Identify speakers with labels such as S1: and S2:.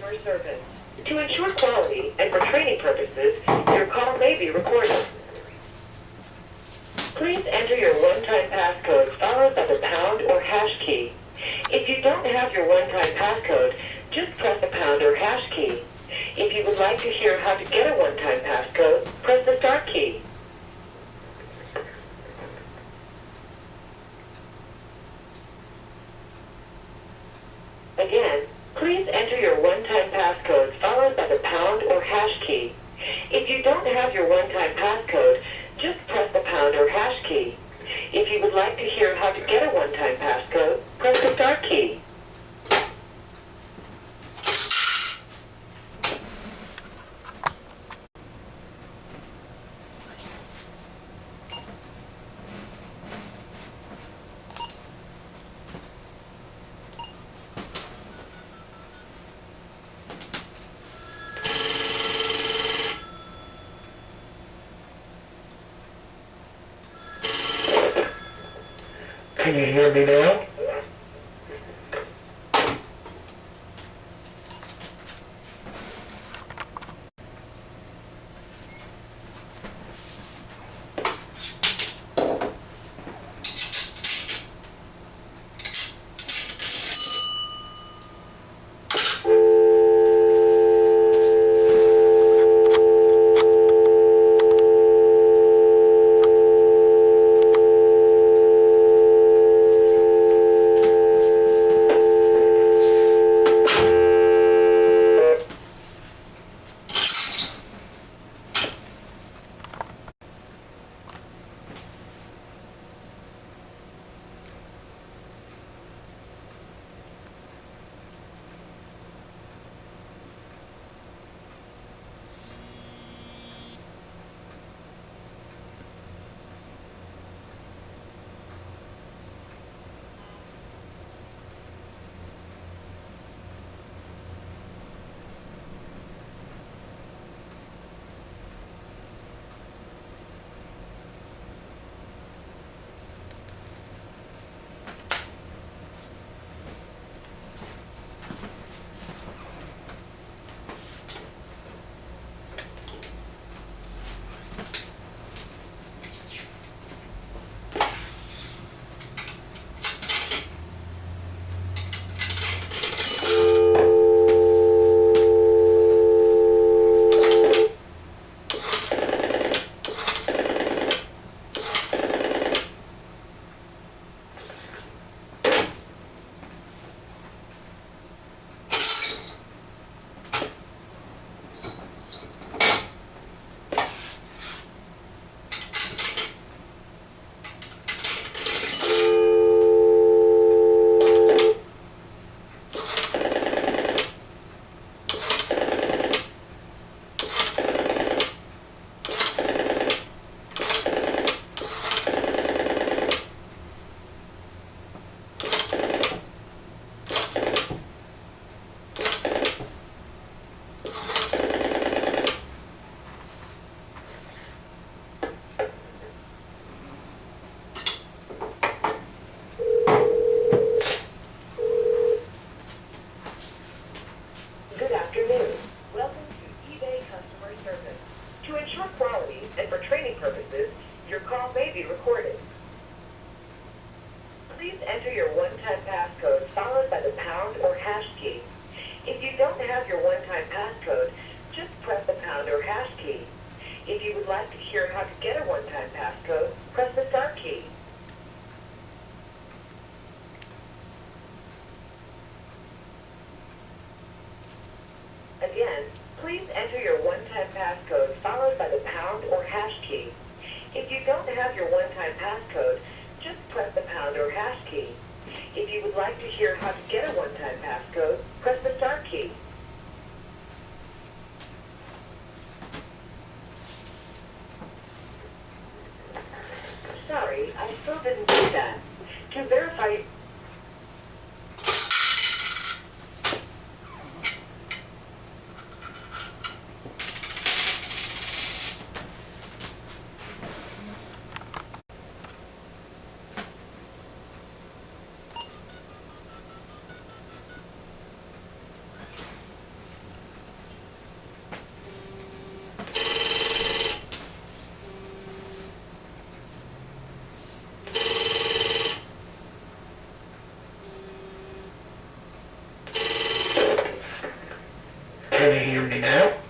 S1: customer service. To ensure quality and for training purposes, your call may be recorded. Please enter your one-time passcode followed by the pound or hash key. If you don't have your one-time passcode, just press the pound or hash key. If you would like to hear how to get a one-time passcode, press the start key. Again, please enter your one-time passcode followed by the pound or hash key. If you don't have your one-time passcode, just press the pound or hash key. If you would like to hear how to get a one-time passcode, press the start key.
S2: Can you hear me now?
S1: To ensure quality and for training purposes, your call may be recorded. Please enter your one-time passcode followed by the pound or hash key. If you don't have your one-time passcode, just press the pound or hash key. If you would like to hear how to get a one-time passcode, press the start key. Again, please enter your one-time passcode followed by the pound or hash key. If you don't have your one-time passcode, just press the pound or hash key. If you would like to hear how to get a one-time passcode, press the start key. Sorry, I still didn't do that. To verify...
S2: Can you hear me now?